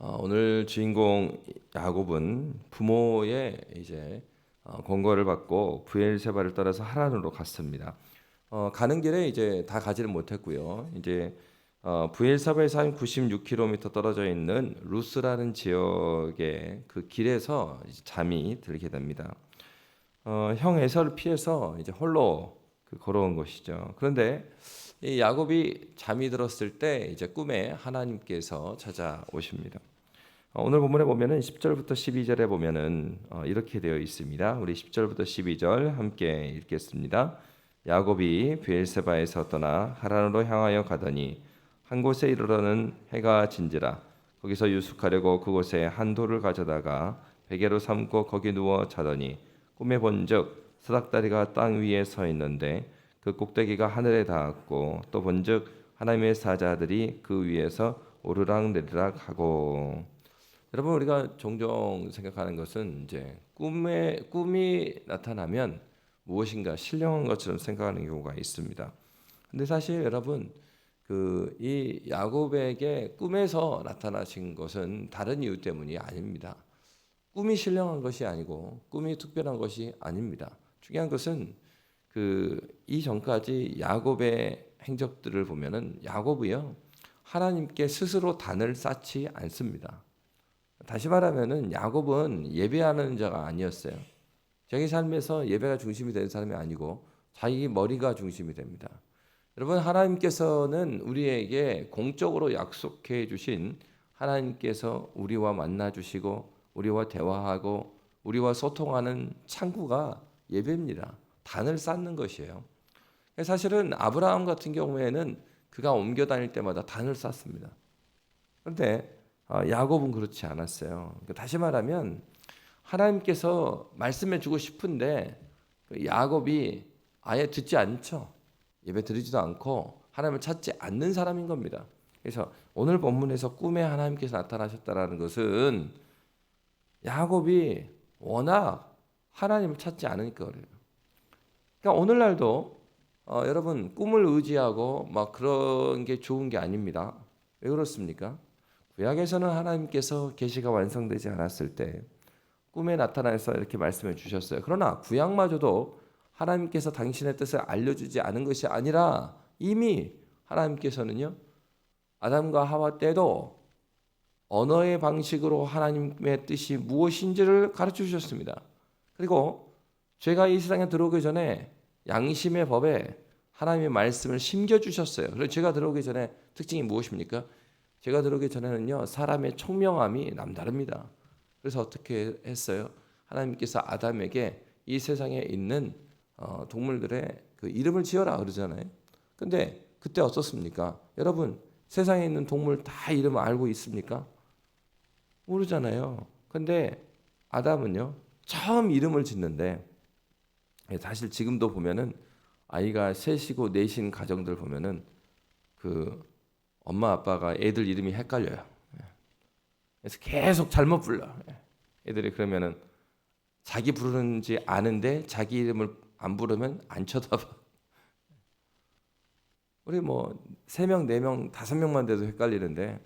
오늘 주인공 야곱은 부모의 이제 권고를 받고 브엘세바를 따라서 하란으로 갔습니다. 가는 길에 이제 다 가지를 못했고요. 이제 브엘세바에서 한 96km 떨어져 있는 루스라는 지역의 그 길에서 이제 잠이 들게 됩니다. 형 에서를 피해서 이제 홀로 걸어온 것이죠. 그런데 이 야곱이 잠이 들었을 때 이제 꿈에 하나님께서 찾아오십니다. 오늘 본문에 보면은 10절부터 12절에 보면은 이렇게 되어 있습니다. 우리 10절부터 12절 함께 읽겠습니다. 야곱이 브엘세바에서 떠나 하란으로 향하여 가더니 한 곳에 이르러는 해가 진지라 거기서 유숙하려고 그곳에 한 돌을 가져다가 베개로 삼고 거기 누워 자더니 꿈에 본즉 사닥다리가 땅 위에 서 있는데 그 꼭대기가 하늘에 닿았고 또 본즉 하나님의 사자들이 그 위에서 오르락 내리락 하고. 여러분, 우리가 종종 생각하는 것은 이제 꿈이 나타나면 무엇인가 신령한 것처럼 생각하는 경우가 있습니다. 근데 사실 여러분, 이 야곱에게 꿈에서 나타나신 것은 다른 이유 때문이 아닙니다. 꿈이 신령한 것이 아니고 꿈이 특별한 것이 아닙니다. 중요한 것은 이 전까지 야곱의 행적들을 보면은 야곱이요, 하나님께 스스로 단을 쌓지 않습니다. 다시 말하면은 야곱은 예배하는 자가 아니었어요. 자기 삶에서 예배가 중심이 되는 사람이 아니고 자기 머리가 중심이 됩니다. 여러분, 하나님께서는 우리에게 공적으로 약속해 주신, 하나님께서 우리와 만나 주시고 우리와 대화하고 우리와 소통하는 창구가 예배입니다. 단을 쌓는 것이에요. 사실은 아브라함 같은 경우에는 그가 옮겨 다닐 때마다 단을 쌓습니다. 그런데 야곱은 그렇지 않았어요. 다시 말하면 하나님께서 말씀해 주고 싶은데 야곱이 아예 듣지 않죠. 예배 드리지도 않고 하나님을 찾지 않는 사람인 겁니다. 그래서 오늘 본문에서 꿈에 하나님께서 나타나셨다라는 것은 야곱이 워낙 하나님을 찾지 않으니까 그래요. 그러니까 오늘날도 여러분, 꿈을 의지하고 막 그런 게 좋은 게 아닙니다. 왜 그렇습니까? 구약에서는 하나님께서 계시가 완성되지 않았을 때 꿈에 나타나서 이렇게 말씀해 주셨어요. 그러나 구약마저도 하나님께서 당신의 뜻을 알려주지 않은 것이 아니라 이미 하나님께서는요, 아담과 하와 때도 언어의 방식으로 하나님의 뜻이 무엇인지를 가르쳐 주셨습니다. 그리고 죄가 이 세상에 들어오기 전에 양심의 법에 하나님의 말씀을 심겨 주셨어요. 그래서 죄가 들어오기 전에 특징이 무엇입니까? 죄가 들어오기 전에는요, 사람의 총명함이 남다릅니다. 그래서 어떻게 했어요? 하나님께서 아담에게 이 세상에 있는 동물들의 그 이름을 지어라 그러잖아요. 근데 그때 어떻습니까? 여러분, 세상에 있는 동물 다 이름을 알고 있습니까? 모르잖아요. 근데 아담은요, 처음 이름을 짓는데, 사실 지금도 보면은 아이가 셋이고 넷인 가정들 보면은 그 엄마 아빠가 애들 이름이 헷갈려요. 그래서 계속 잘못 불러. 애들이 그러면은 자기 부르는지 아는데 자기 이름을 안 부르면 안 쳐다봐. 우리 뭐 3명, 4명, 5명만 돼도 헷갈리는데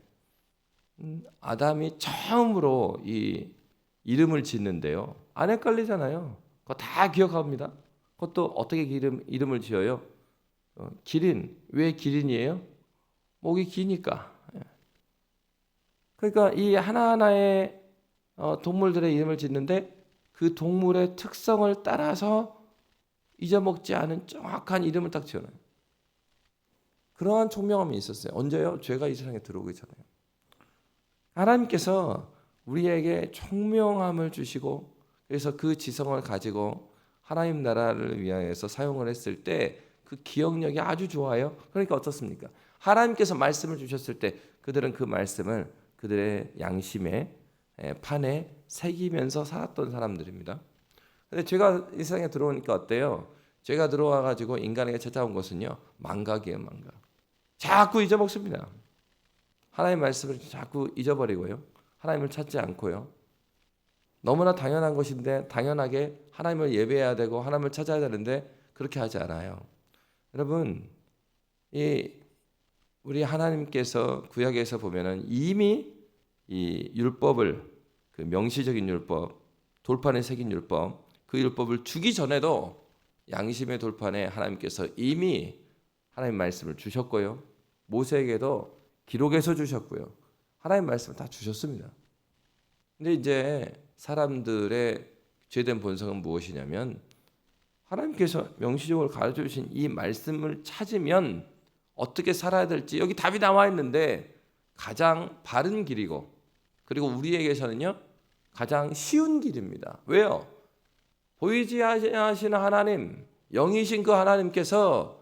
아담이 처음으로 이 이름을 짓는데요, 안 헷갈리잖아요. 그거 다 기억합니다. 그것도 어떻게 이름을 지어요? 기린. 왜 기린이에요? 목이 기니까. 그러니까 이 하나하나의 동물들의 이름을 짓는데 그 동물의 특성을 따라서 잊어먹지 않은 정확한 이름을 딱 지어놔요. 그러한 총명함이 있었어요. 언제요? 죄가 이 세상에 들어오기 전에. 하나님께서 우리에게 총명함을 주시고 그래서 그 지성을 가지고 하나님 나라를 위하여서 사용을 했을 때 그 기억력이 아주 좋아요. 그러니까 어떻습니까? 하나님께서 말씀을 주셨을 때 그들은 그 말씀을 그들의 양심에 판에 새기면서 살았던 사람들입니다. 근데 죄가 이 세상에 들어오니까 어때요? 죄가 들어와 가지고 인간에게 찾아온 것은요, 망각이에요, 망각. 자꾸 잊어먹습니다. 하나님의 말씀을 자꾸 잊어버리고요, 하나님을 찾지 않고요. 너무나 당연한 것인데 당연하게 하나님을 예배해야 되고 하나님을 찾아야 되는데 그렇게 하지 않아요. 여러분, 우리 하나님께서 구약에서 보면은 이미 이 율법을, 그 명시적인 율법, 돌판에 새긴 율법, 그 율법을 주기 전에도 양심의 돌판에 하나님께서 이미 하나님 말씀을 주셨고요. 모세에게도 기록해서 주셨고요. 하나님 말씀을 다 주셨습니다. 근데 이제 사람들의 죄된 본성은 무엇이냐면 하나님께서 명시적으로 가르쳐 주신 이 말씀을 찾으면 어떻게 살아야 될지 여기 답이 나와 있는데 가장 바른 길이고 그리고 우리에게서는요 가장 쉬운 길입니다. 왜요? 보이지 않으시는 하나님, 영이신 그 하나님께서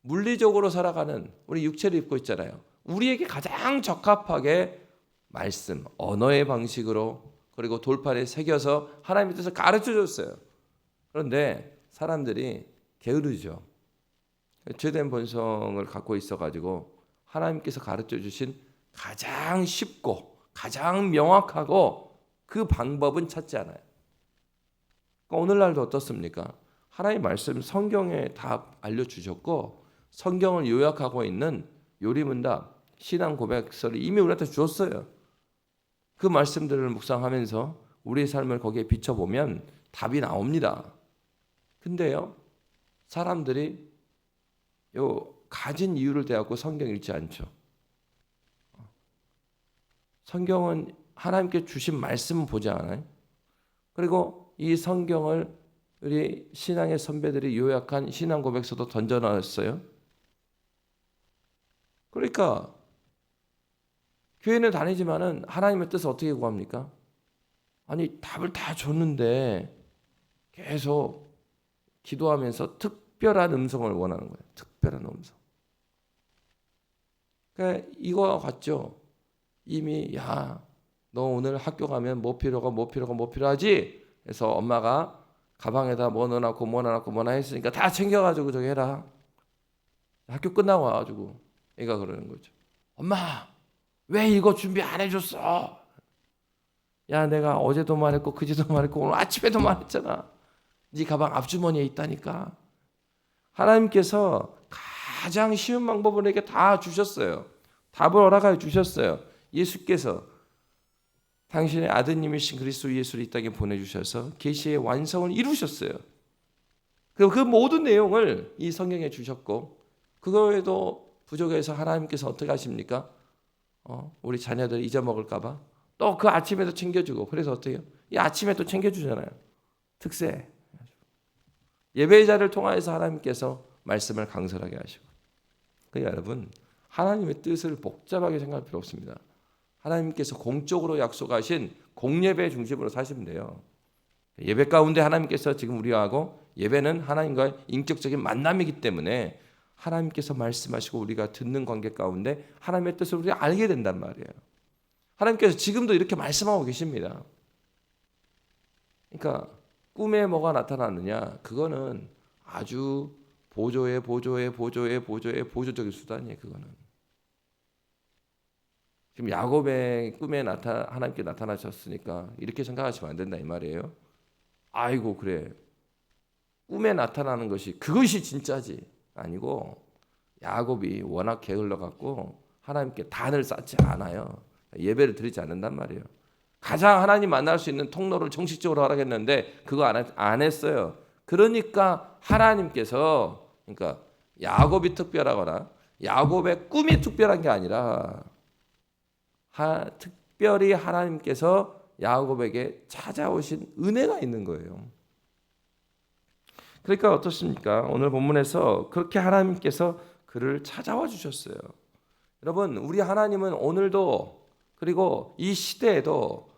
물리적으로 살아가는 우리 육체를 입고 있잖아요. 우리에게 가장 적합하게 말씀, 언어의 방식으로 그리고 돌판에 새겨서 하나님의 뜻을 가르쳐 줬어요. 그런데 사람들이 게으르죠. 죄된 본성을 갖고 있어가지고 하나님께서 가르쳐 주신 가장 쉽고 가장 명확하고 그 방법은 찾지 않아요. 그러니까 오늘날도 어떻습니까? 하나님 말씀 성경에 다 알려주셨고 성경을 요약하고 있는 요리문답 신앙 고백서를 이미 우리한테 주었어요. 그 말씀들을 묵상하면서 우리의 삶을 거기에 비춰보면 답이 나옵니다. 근데요 사람들이 요 가진 이유를 대하고 성경 읽지 않죠. 성경은 하나님께 주신 말씀은 보지 않아요. 그리고 이 성경을 우리 신앙의 선배들이 요약한 신앙 고백서도 던져놨어요. 그러니까 교회는 다니지만은 하나님의 뜻을 어떻게 구합니까? 아니 답을 다 줬는데 계속 기도하면서 특별한 음성을 원하는 거예요. 특별한 음성. 그러니까 이거와 같죠. 이미 너 오늘 학교 가면 뭐 필요하지? 그래서 엄마가 가방에다 뭐 넣어놨고 뭐나 했으니까 다 챙겨가지고 저기 해라. 학교 끝나고 와가지고 애가 그러는 거죠. 엄마 왜 이거 준비 안 해줬어? 야 내가 어제도 말했고 그제도 말했고 오늘 아침에도 말했잖아. 네 가방 앞주머니에 있다니까. 하나님께서 가장 쉬운 방법을 우리에게 다 주셨어요. 답을 허락하여 주셨어요. 예수께서 당신의 아드님이신 그리스도 예수를 이 땅에 보내주셔서 계시의 완성을 이루셨어요. 그 모든 내용을 이 성경에 주셨고 그거에도 부족해서 하나님께서 어떻게 하십니까? 우리 자녀들 잊어먹을까 봐 또 그 아침에도 챙겨주고 그래서 어떻게 해요? 이 아침에 또 챙겨주잖아요. 특세. 예배자를 통하여서 하나님께서 말씀을 강설하게 하시고 그러니까 여러분 하나님의 뜻을 복잡하게 생각할 필요 없습니다. 하나님께서 공적으로 약속하신 공예배 중심으로 사시면 돼요. 예배 가운데 하나님께서 지금 우리하고 예배는 하나님과의 인격적인 만남이기 때문에 하나님께서 말씀하시고 우리가 듣는 관계 가운데 하나님의 뜻을 우리가 알게 된단 말이에요. 하나님께서 지금도 이렇게 말씀하고 계십니다. 그러니까 꿈에 뭐가 나타나느냐 그거는 아주 보조적인 수단이에요. 그거는 지금 야곱의 꿈에 하나님께 나타나셨으니까 이렇게 생각하시면 안 된다 이 말이에요. 아이고 그래 꿈에 나타나는 것이 그것이 진짜지 아니고 야곱이 워낙 게을러 갖고 하나님께 단을 쌓지 않아요. 예배를 드리지 않는단 말이에요. 가장 하나님 만날 수 있는 통로를 정식적으로 하라겠는데 그거 안 했어요. 그러니까 하나님께서 그러니까 야곱이 특별하거나 야곱의 꿈이 특별한 게 아니라 특별히 하나님께서 야곱에게 찾아오신 은혜가 있는 거예요. 그러니까 어떻습니까? 오늘 본문에서 그렇게 하나님께서 그를 찾아와 주셨어요. 여러분 우리 하나님은 오늘도 그리고 이 시대에도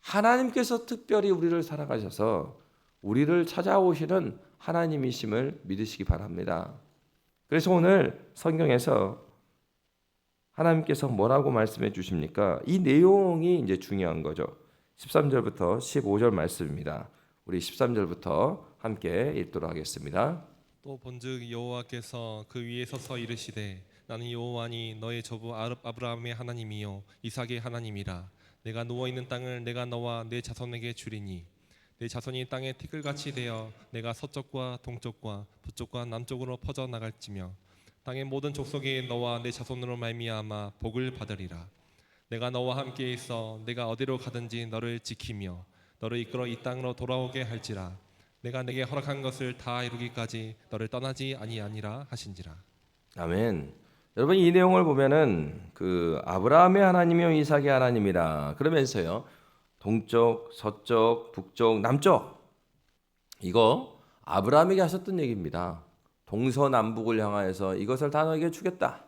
하나님께서 특별히 우리를 사랑하셔서 우리를 찾아오시는 하나님이심을 믿으시기 바랍니다. 그래서 오늘 성경에서 하나님께서 뭐라고 말씀해 주십니까? 이 내용이 이제 중요한 거죠. 13절부터 15절 말씀입니다. 우리 13절부터 함께 읽도록 하겠습니다. 또 본즉 여호와께서 그 위에 서서 이르시되 나는 여호와니 너의 조부 아브라함의 하나님이요 이삭의 하나님이라. 내가 누워 있는 땅을 내가 너와 내 자손에게 주리니 내 자손이 땅에 티끌같이 되어 내가 서쪽과 동쪽과 북쪽과 남쪽으로 퍼져 나갈지며 땅의 모든 족속이 너와 내 자손으로 말미암아 복을 받으리라. 내가 너와 함께 있어 내가 어디로 가든지 너를 지키며 너를 이끌어 이 땅으로 돌아오게 할지라. 내가 내게 허락한 것을 다 이루기까지 너를 떠나지 아니하니라 하신지라. 아멘. 여러분 이 내용을 보면은 그 아브라함의 하나님이요 이삭의 하나님이라 그러면서요 동쪽, 서쪽, 북쪽, 남쪽 이거 아브라함에게 하셨던 얘기입니다. 동서남북을 향하여서 이것을 다 너에게 주겠다.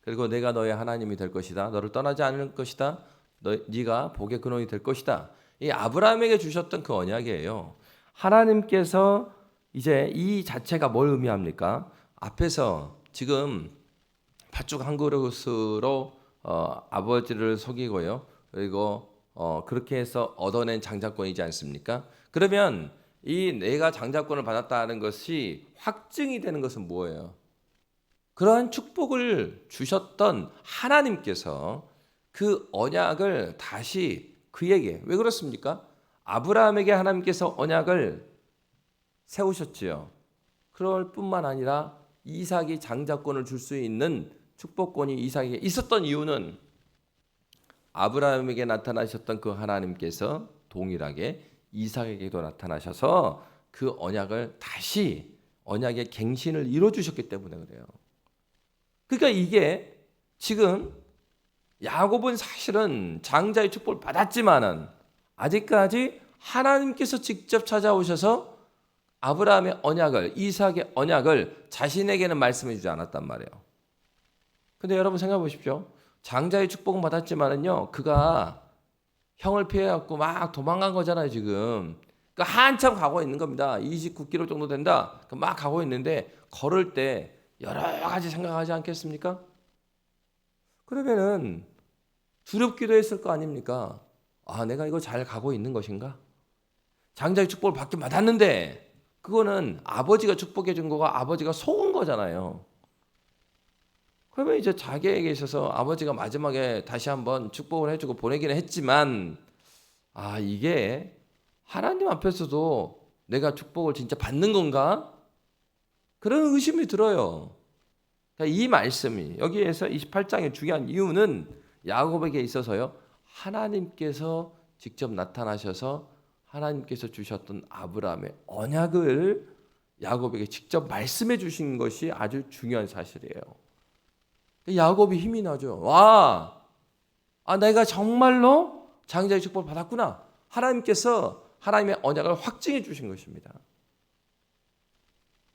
그리고 내가 너의 하나님이 될 것이다. 너를 떠나지 않을 것이다. 네가 복의 근원이 될 것이다. 이 아브라함에게 주셨던 그 언약이에요. 하나님께서 이제 이 자체가 뭘 의미합니까? 앞에서 지금 팥죽 한 그릇으로 아버지를 속이고요. 그리고 그렇게 해서 얻어낸 장자권이지 않습니까? 그러면 이 내가 장자권을 받았다는 것이 확증이 되는 것은 뭐예요? 그러한 축복을 주셨던 하나님께서 그 언약을 다시 그에게 왜 그렇습니까? 아브라함에게 하나님께서 언약을 세우셨지요. 그럴 뿐만 아니라 이삭이 장자권을 줄 수 있는 축복권이 이삭에게 있었던 이유는 아브라함에게 나타나셨던 그 하나님께서 동일하게 이삭에게도 나타나셔서 그 언약을 다시 언약의 갱신을 이루어 주셨기 때문에 그래요. 그러니까 이게 지금 야곱은 사실은 장자의 축복을 받았지만은 아직까지 하나님께서 직접 찾아오셔서 아브라함의 언약을 이삭의 언약을 자신에게는 말씀해 주지 않았단 말이에요. 근데 여러분 생각해 보십시오. 장자의 축복은 받았지만은요, 그가 형을 피해갖고 막 도망간 거잖아요, 지금. 그러니까 한참 가고 있는 겁니다. 29km 정도 된다. 막 가고 있는데 걸을 때 여러 가지 생각하지 않겠습니까? 그러면은 두렵기도 했을 거 아닙니까? 아, 내가 이거 잘 가고 있는 것인가? 장자의 축복을 받긴 받았는데 그거는 아버지가 축복해 준 거가 아버지가 속은 거잖아요. 그러면 이제 자기에게 있어서 아버지가 마지막에 다시 한번 축복을 해주고 보내기는 했지만 아, 이게 하나님 앞에서도 내가 축복을 진짜 받는 건가? 그런 의심이 들어요. 그러니까 이 말씀이 여기에서 28장의 중요한 이유는 야곱에게 있어서요. 하나님께서 직접 나타나셔서 하나님께서 주셨던 아브라함의 언약을 야곱에게 직접 말씀해 주신 것이 아주 중요한 사실이에요. 야곱이 힘이 나죠. 와, 내가 정말로 장자의 축복을 받았구나. 하나님께서 하나님의 언약을 확증해 주신 것입니다.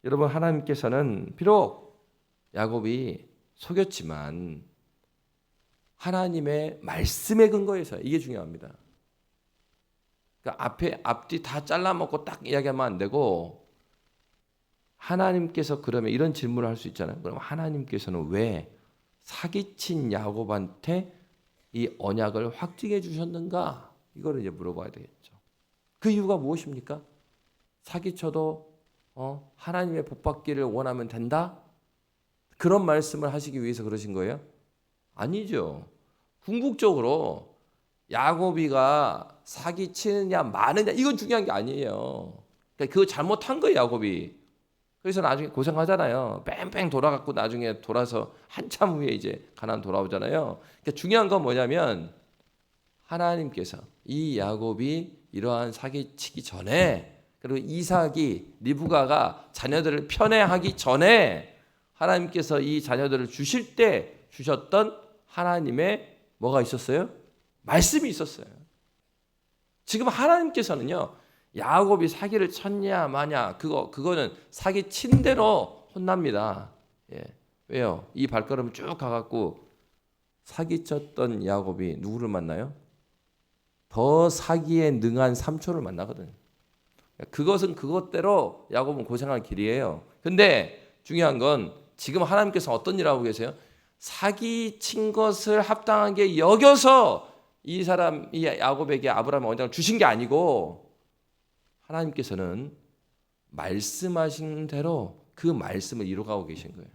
여러분 하나님께서는 비록 야곱이 속였지만 하나님의 말씀에 근거해서 이게 중요합니다. 그러니까 앞뒤 다 잘라먹고 딱 이야기하면 안 되고 하나님께서 그러면 이런 질문을 할 수 있잖아요. 그럼 하나님께서는 왜 사기친 야곱한테 이 언약을 확증해 주셨는가? 이거를 이제 물어봐야 되겠죠. 그 이유가 무엇입니까? 사기쳐도 하나님의 복 받기를 원하면 된다? 그런 말씀을 하시기 위해서 그러신 거예요? 아니죠. 궁극적으로 야곱이가 사기치느냐 마느냐 이건 중요한 게 아니에요. 그러니까 그거 잘못한 거예요, 야곱이. 그래서 나중에 고생하잖아요. 뺑뺑 돌아갖고 나중에 돌아서 한참 후에 이제 가나안 돌아오잖아요. 그러니까 중요한 건 뭐냐면 하나님께서 이 야곱이 이러한 사기치기 전에 그리고 이삭이 리브가가 자녀들을 편애하기 전에 하나님께서 이 자녀들을 주실 때 주셨던 하나님의 뭐가 있었어요? 말씀이 있었어요. 지금 하나님께서는요. 야곱이 사기를 쳤냐 마냐 그거는 사기 친 대로 혼납니다. 예. 왜요? 이 발걸음을 쭉 가갖고 사기 쳤던 야곱이 누구를 만나요? 더 사기에 능한 삼촌을 만나거든요. 그것은 그것대로 야곱은 고생할 길이에요. 근데 중요한 건 지금 하나님께서 어떤 일을 하고 계세요? 사기 친 것을 합당하게 여겨서 이 야곱에게 아브라함의 언약을 주신 게 아니고 하나님께서는 말씀하신 대로 그 말씀을 이루어가고 계신 거예요.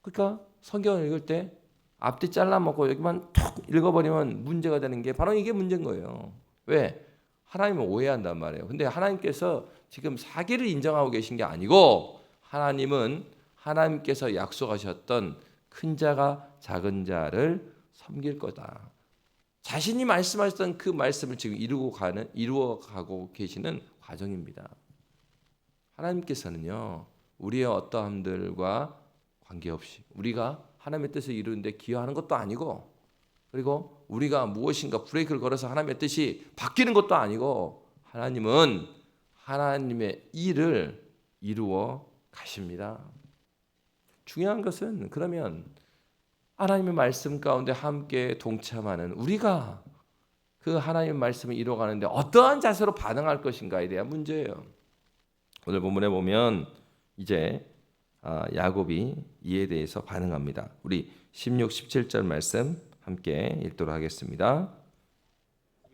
그러니까 성경을 읽을 때 앞뒤 잘라먹고 여기만 툭 읽어버리면 문제가 되는 게 바로 이게 문제인 거예요. 왜? 하나님을 오해한단 말이에요. 근데 하나님께서 지금 사기를 인정하고 계신 게 아니고 하나님은 하나님께서 약속하셨던 큰 자가 작은 자를 섬길 거다. 자신이 말씀하셨던 그 말씀을 지금 이루어가고 계시는 과정입니다. 하나님께서는요, 우리의 어떠함들과 관계없이 우리가 하나님의 뜻을 이루는데 기여하는 것도 아니고, 그리고 우리가 무엇인가 브레이크를 걸어서 하나님의 뜻이 바뀌는 것도 아니고, 하나님은 하나님의 일을 이루어 가십니다. 중요한 것은 그러면 하나님의 말씀 가운데 함께 동참하는 우리가 그 하나님의 말씀을 이루어가는데 어떠한 자세로 반응할 것인가에 대한 문제예요. 오늘 본문에 보면 이제 야곱이 이에 대해서 반응합니다. 우리 16, 17절 말씀 함께 읽도록 하겠습니다.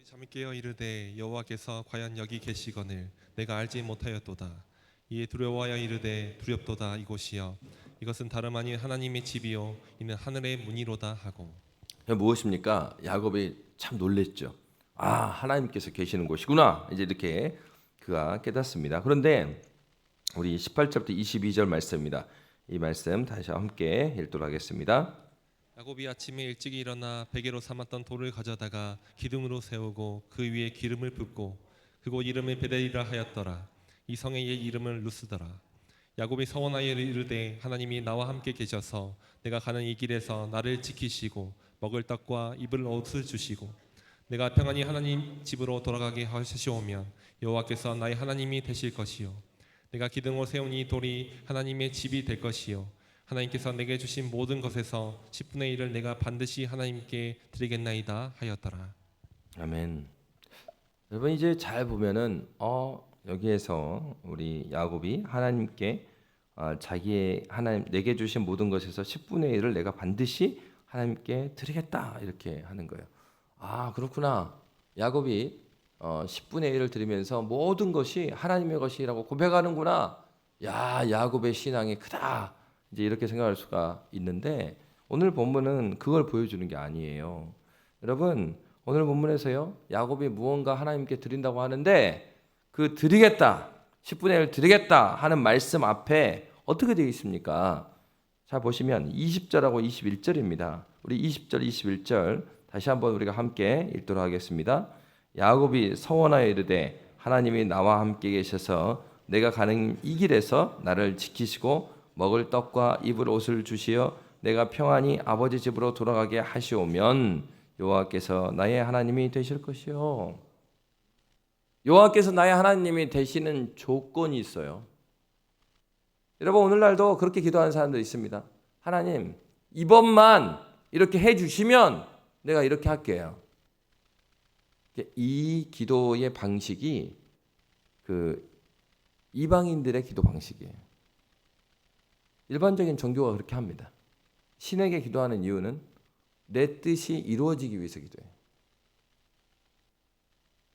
잠이 깨어 이르되 여호와께서 과연 여기 계시거늘 내가 알지 못하였도다. 이에 두려워하여 이르되 두렵도다 이곳이여 이것은 다름 아닌 하나님의 집이요 이는 하늘의 문이로다 하고. 무엇입니까? 야곱이 참 놀랬죠. 하나님께서 계시는 곳이구나. 이제 이렇게 그가 깨닫습니다. 그런데 우리 18절부터 22절 말씀입니다. 이 말씀 다시 함께 읽도록 하겠습니다. 야곱이 아침에 일찍 일어나 베개로 삼았던 돌을 가져다가 기둥으로 세우고 그 위에 기름을 붓고 그곳 이름을 베델이라 하였더라. 이 성의 옛 이름을 루스더라. 야곱이 서원하여 이르되 하나님이 나와 함께 계셔서 내가 가는 이 길에서 나를 지키시고 먹을 떡과 입을 옷을 주시고 내가 평안히 하나님 집으로 돌아가게 하시오면 여호와께서 나의 하나님이 되실 것이요 내가 기둥으로 세운 이 돌이 하나님의 집이 될 것이요 하나님께서 내게 주신 모든 것에서 10분의 1을 내가 반드시 하나님께 드리겠나이다 하였더라. 아멘. 여러분 이제 잘 보면은 여기에서 우리 야곱이 하나님께 자기의 하나님 내게 주신 모든 것에서 10분의 1을 내가 반드시 하나님께 드리겠다 이렇게 하는 거예요. 그렇구나. 야곱이 10분의 1을 드리면서 모든 것이 하나님의 것이라고 고백하는구나. 야곱의 신앙이 크다. 이제 이렇게 생각할 수가 있는데 오늘 본문은 그걸 보여주는 게 아니에요. 여러분 오늘 본문에서요 야곱이 무언가 하나님께 드린다고 하는데 그 드리겠다 10분의 1 드리겠다 하는 말씀 앞에 어떻게 되어 있습니까? 자 보시면 20절하고 21절입니다. 우리 20절 21절 다시 한번 우리가 함께 읽도록 하겠습니다. 야곱이 서원하여 이르되 하나님이 나와 함께 계셔서 내가 가는 이 길에서 나를 지키시고 먹을 떡과 입을 옷을 주시어 내가 평안히 아버지 집으로 돌아가게 하시오면 여호와께서 나의 하나님이 되실 것이요. 여호와께서 나의 하나님이 되시는 조건이 있어요. 여러분 오늘날도 그렇게 기도하는 사람들 있습니다. 하나님 이번만 이렇게 해주시면 내가 이렇게 할게요. 이 기도의 방식이 그 이방인들의 기도 방식이에요. 일반적인 종교가 그렇게 합니다. 신에게 기도하는 이유는 내 뜻이 이루어지기 위해서 기도해요.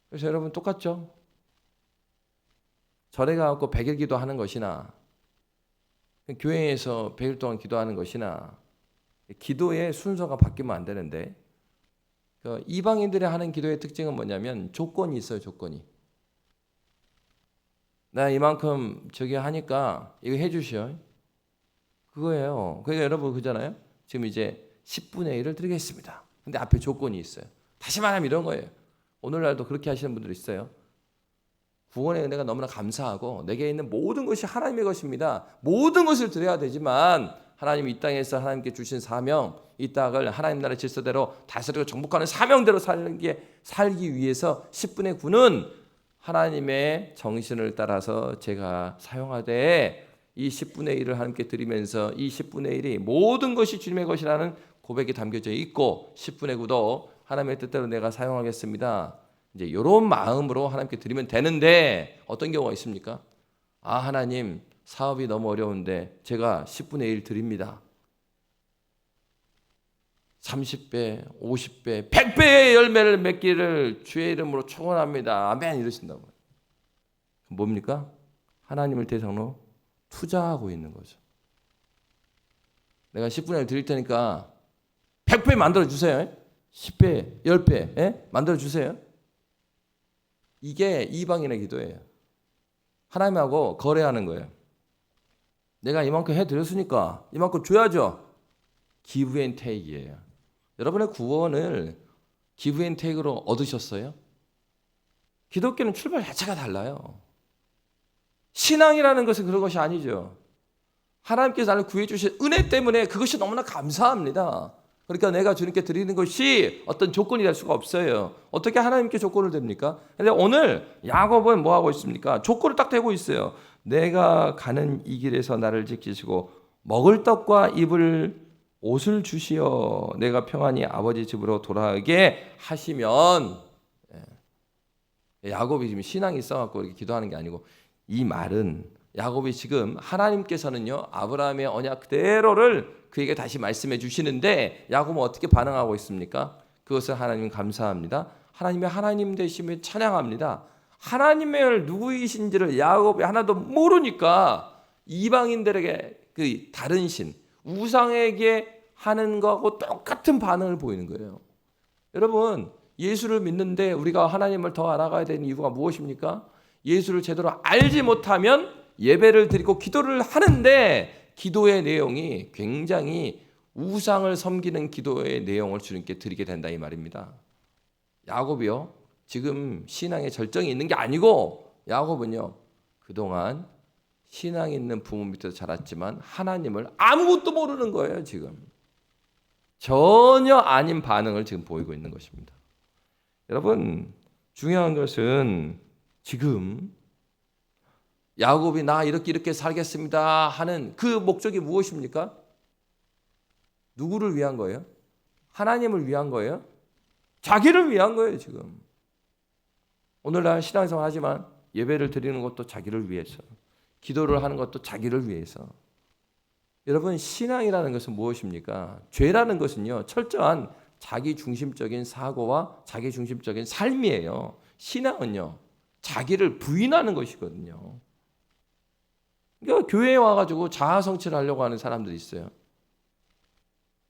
그래서 여러분 똑같죠? 절에 가서 100일 기도하는 것이나 교회에서 100일 동안 기도하는 것이나 기도의 순서가 바뀌면 안 되는데 이방인들이 하는 기도의 특징은 뭐냐면 조건이 있어요. 조건이. 나 이만큼 저기 하니까 이거 해주시오. 그거예요. 그러니까 여러분 그잖아요. 지금 이제 10분의 1을 드리겠습니다. 근데 앞에 조건이 있어요. 다시 말하면 이런 거예요. 오늘날도 그렇게 하시는 분들 있어요. 구원의 은혜가 너무나 감사하고 내게 있는 모든 것이 하나님의 것입니다. 모든 것을 드려야 되지만 하나님이 이 땅에서 하나님께 주신 사명, 이 땅을 하나님 나라의 질서대로 다스리고 정복하는 사명대로 살기 위해서 10분의 9는 하나님의 정신을 따라서 제가 사용하되 이 10분의 1을 하나님께 드리면서 이 10분의 1이 모든 것이 주님의 것이라는 고백이 담겨져 있고 10분의 9도 하나님의 뜻대로 내가 사용하겠습니다. 이제 이런 마음으로 하나님께 드리면 되는데 어떤 경우가 있습니까? 하나님 사업이 너무 어려운데 제가 10분의 1 드립니다. 30배, 50배, 100배의 열매를 맺기를 주의 이름으로 축원합니다. 아멘 이러신다고. 뭡니까? 하나님을 대상으로 투자하고 있는 거죠. 내가 10분의 1 드릴 테니까 100배 만들어 주세요. 10배, 10배 만들어 주세요. 이게 이방인의 기도예요. 하나님하고 거래하는 거예요. 내가 이만큼 해드렸으니까 이만큼 줘야죠. 기브 앤 테이크예요. 여러분의 구원을 기브앤테이크로 얻으셨어요? 기독교는 출발 자체가 달라요. 신앙이라는 것은 그런 것이 아니죠. 하나님께서 나를 구해주신 은혜 때문에 그것이 너무나 감사합니다. 그러니까 내가 주님께 드리는 것이 어떤 조건이 될 수가 없어요. 어떻게 하나님께 조건을 댑니까? 근데 오늘 야곱은 뭐 하고 있습니까? 조건을 딱 대고 있어요. 내가 가는 이 길에서 나를 지키시고 먹을 떡과 입을 옷을 주시어 내가 평안히 아버지 집으로 돌아가게 하시면, 야곱이 지금 신앙이 있어갖고 이렇게 기도하는 게 아니고, 이 말은 야곱이 지금 하나님께서는요 아브라함의 언약 그대로를 그에게 다시 말씀해 주시는데 야곱은 어떻게 반응하고 있습니까? 그것을 하나님 감사합니다. 하나님의 하나님 되심을 찬양합니다. 하나님의 누구이신지를 야곱이 하나도 모르니까 이방인들에게 그 다른 신 우상에게 하는 거하고 똑같은 반응을 보이는 거예요. 여러분, 예수를 믿는데 우리가 하나님을 더 알아가야 되는 이유가 무엇입니까? 예수를 제대로 알지 못하면 예배를 드리고 기도를 하는데 기도의 내용이 굉장히 우상을 섬기는 기도의 내용을 주님께 드리게 된다 이 말입니다. 야곱이요 지금 신앙에 절정이 있는 게 아니고, 야곱은요 그동안 신앙 있는 부모 밑에서 자랐지만 하나님을 아무것도 모르는 거예요. 지금 전혀 아닌 반응을 지금 보이고 있는 것입니다. 여러분, 중요한 것은 지금 야곱이 나 이렇게 살겠습니다 하는 그 목적이 무엇입니까? 누구를 위한 거예요? 하나님을 위한 거예요? 자기를 위한 거예요. 지금 오늘날 신앙생활 하지만 예배를 드리는 것도 자기를 위해서, 기도를 하는 것도 자기를 위해서. 여러분, 신앙이라는 것은 무엇입니까? 죄라는 것은요 철저한 자기중심적인 사고와 자기중심적인 삶이에요. 신앙은요 자기를 부인하는 것이거든요. 그러니까 교회에 와가지고 자아성취를 하려고 하는 사람들이 있어요.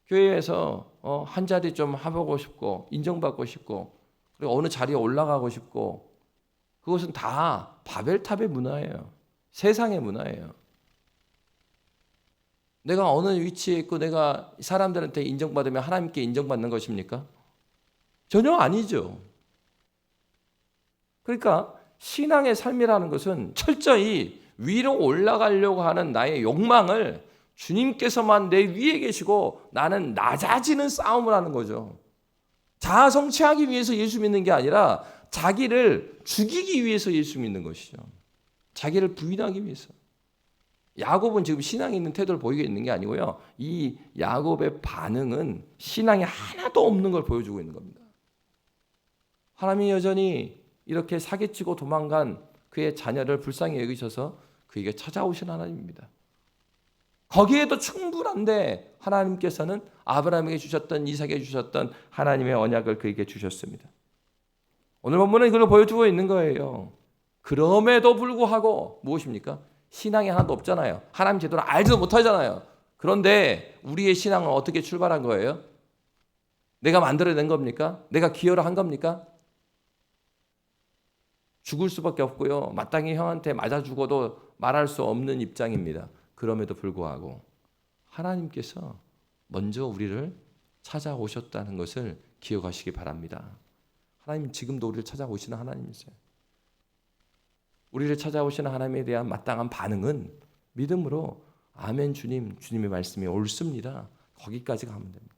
교회에서 한 자리 좀 해보고 싶고 인정받고 싶고 그리고 어느 자리에 올라가고 싶고, 그것은 다 바벨탑의 문화예요. 세상의 문화예요. 내가 어느 위치에 있고 내가 사람들한테 인정받으면 하나님께 인정받는 것입니까? 전혀 아니죠. 그러니까 신앙의 삶이라는 것은 철저히 위로 올라가려고 하는 나의 욕망을 주님께서만 내 위에 계시고 나는 낮아지는 싸움을 하는 거죠. 자아 성취하기 위해서 예수 믿는 게 아니라 자기를 죽이기 위해서 예수 믿는 것이죠. 자기를 부인하기 위해서. 야곱은 지금 신앙이 있는 태도를 보이고 있는 게 아니고요. 이 야곱의 반응은 신앙이 하나도 없는 걸 보여주고 있는 겁니다. 하나님이 여전히 이렇게 사기치고 도망간 그의 자녀를 불쌍히 여기셔서 그에게 찾아오신 하나님입니다. 거기에도 충분한데 하나님께서는 아브라함에게 주셨던, 이삭에게 주셨던 하나님의 언약을 그에게 주셨습니다. 오늘 본문은 그걸 보여주고 있는 거예요. 그럼에도 불구하고 무엇입니까? 신앙이 하나도 없잖아요. 하나님 제대로 알지도 못하잖아요. 그런데 우리의 신앙은 어떻게 출발한 거예요? 내가 만들어낸 겁니까? 내가 기여를 한 겁니까? 죽을 수밖에 없고요. 마땅히 형한테 맞아 죽어도 말할 수 없는 입장입니다. 그럼에도 불구하고 하나님께서 먼저 우리를 찾아오셨다는 것을 기억하시기 바랍니다. 하나님 지금도 우리를 찾아오시는 하나님이세요. 우리를 찾아오시는 하나님에 대한 마땅한 반응은 믿음으로 아멘 주님, 주님의 말씀이 옳습니다. 거기까지 가면 됩니다.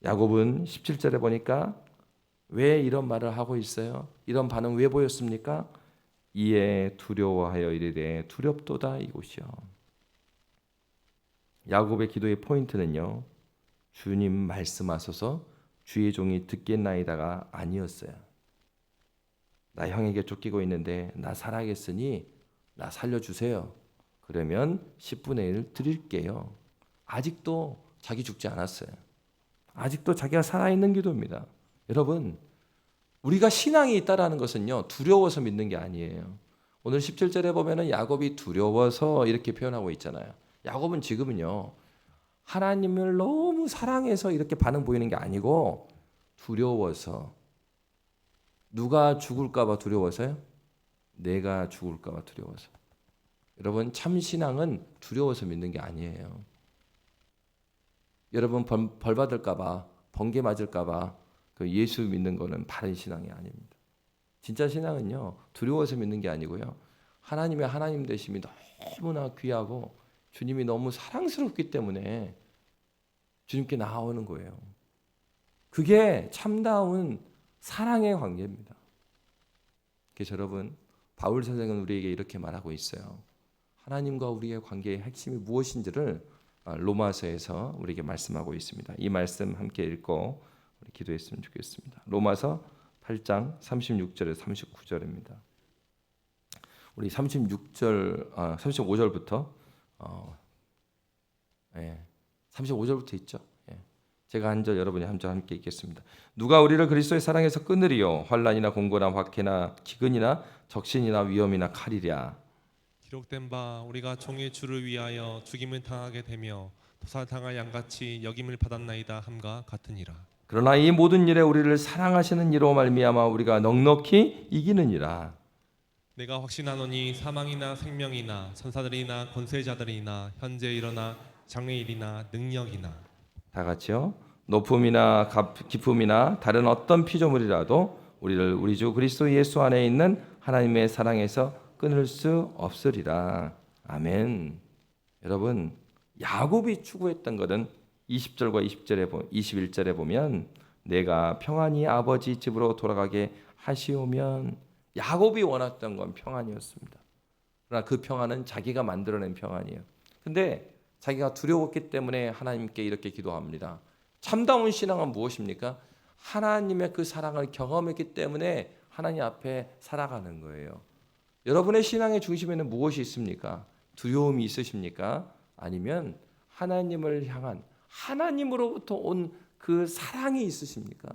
야곱은 17절에 보니까 왜 이런 말을 하고 있어요? 이런 반응 왜 보였습니까? 이에 두려워하여 이르되 두렵도다 이곳이요. 야곱의 기도의 포인트는요, 주님 말씀하소서 주의 종이 듣겠나이다가 아니었어요. 나 형에게 쫓기고 있는데 나 살아야겠으니 나 살려주세요. 그러면 10분의 1 드릴게요. 아직도 자기 죽지 않았어요. 아직도 자기가 살아있는 기도입니다. 여러분, 우리가 신앙이 있다라는 것은요 두려워서 믿는 게 아니에요. 오늘 17절에 보면은 야곱이 두려워서 이렇게 표현하고 있잖아요. 야곱은 지금은요 하나님을 너무 사랑해서 이렇게 반응 보이는 게 아니고 두려워서. 누가 죽을까 봐 두려워서요? 내가 죽을까 봐 두려워서. 여러분, 참 신앙은 두려워서 믿는 게 아니에요. 여러분 벌 받을까봐, 번개 맞을까봐 그 예수 믿는 거는 바른 신앙이 아닙니다. 진짜 신앙은요, 두려워서 믿는 게 아니고요, 하나님의 하나님 되심이 너무나 귀하고 주님이 너무 사랑스럽기 때문에 주님께 나아오는 거예요. 그게 참다운 사랑의 관계입니다. 그래서 여러분, 바울 선생은 우리에게 이렇게 말하고 있어요. 하나님과 우리의 관계의 핵심이 무엇인지를 로마서에서 우리에게 말씀하고 있습니다. 이 말씀 함께 읽고 우리 기도했으면 좋겠습니다. 로마서 8장 36절에서 39절입니다. 우리 35절부터 35절부터 있죠. 제가 한 절, 여러분이 한 절 함께 읽겠습니다. 누가 우리를 그리스도의 사랑에서 끊으리요? 환난이나 공고나 박해나 기근이나 적신이나 위험이나 칼이랴. 기록된 바 우리가 종의 주를 위하여 죽임을 당하게 되며 도살당할 양같이 여김을 받았나이다 함과 같으니라. 그러나 이 모든 일에 우리를 사랑하시는 이로 말미암아 우리가 넉넉히 이기느니라. 내가 확신하노니 사망이나 생명이나 천사들이나 권세자들이나 현재 일어나 장래일이나 능력이나 다 같이요. 높음이나 깊음이나 다른 어떤 피조물이라도 우리를 우리 주 그리스도 예수 안에 있는 하나님의 사랑에서 끊을 수 없으리라. 아멘. 여러분, 야곱이 추구했던 것은 20절과 21절에 보면 내가 평안히 아버지 집으로 돌아가게 하시오면, 야곱이 원했던 건 평안이었습니다. 그러나 그 평안은 자기가 만들어낸 평안이에요. 근데 자기가 두려웠기 때문에 하나님께 이렇게 기도합니다. 참다운 신앙은 무엇입니까? 하나님의 그 사랑을 경험했기 때문에 하나님 앞에 살아가는 거예요. 여러분의 신앙의 중심에는 무엇이 있습니까? 두려움이 있으십니까? 아니면 하나님을 향한, 하나님으로부터 온 그 사랑이 있으십니까?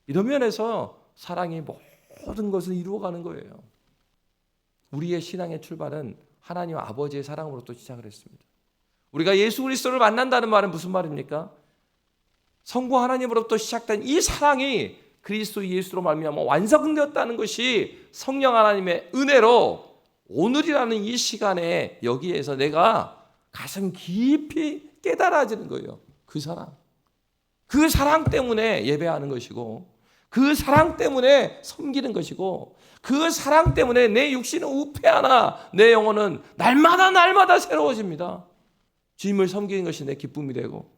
이런 면에서 사랑이 모든 것을 이루어가는 거예요. 우리의 신앙의 출발은 하나님 아버지의 사랑으로부터 시작을 했습니다. 우리가 예수 그리스도를 만난다는 말은 무슨 말입니까? 성부 하나님으로부터 시작된 이 사랑이 그리스도 예수로 말미암아 완성되었다는 것이 성령 하나님의 은혜로 오늘이라는 이 시간에 여기에서 내가 가슴 깊이 깨달아지는 거예요. 그 사랑. 그 사랑 때문에 예배하는 것이고, 그 사랑 때문에 섬기는 것이고, 그 사랑 때문에 내 육신은 우패하나 내 영혼은 날마다 새로워집니다. 주님을 섬기는 것이 내 기쁨이 되고,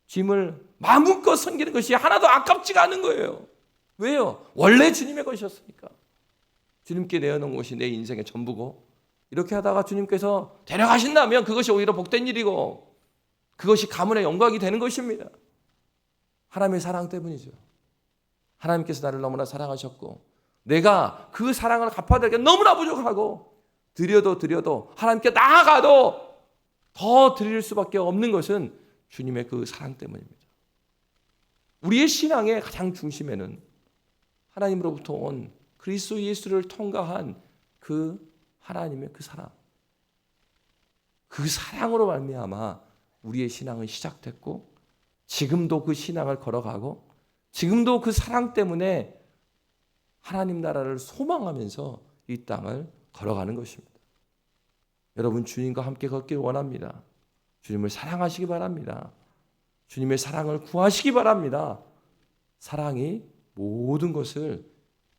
주님을 마음껏 섬기는 것이 하나도 아깝지가 않은 거예요. 왜요? 원래 주님의 것이었으니까. 주님께 내어놓은 것이 내 인생의 전부고, 이렇게 하다가 주님께서 데려가신다면 그것이 오히려 복된 일이고, 그것이 가문의 영광이 되는 것입니다. 하나님의 사랑 때문이죠. 하나님께서 나를 너무나 사랑하셨고, 내가 그 사랑을 갚아드리기 너무나 부족하고, 드려도 하나님께 나아가도 더 드릴 수밖에 없는 것은 주님의 그 사랑 때문입니다. 우리의 신앙의 가장 중심에는 하나님으로부터 온 그리스도 예수를 통과한 그 하나님의 그 사랑, 그 사랑으로 말미암아 우리의 신앙은 시작됐고, 지금도 그 신앙을 걸어가고, 지금도 그 사랑 때문에 하나님 나라를 소망하면서 이 땅을 걸어가는 것입니다. 여러분, 주님과 함께 걷길 원합니다. 주님을 사랑하시기 바랍니다. 주님의 사랑을 구하시기 바랍니다. 사랑이 모든 것을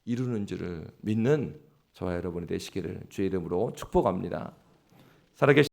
이루는 줄을 믿는 저와 여러분이 되시기를 주의 이름으로 축복합니다. 살아계신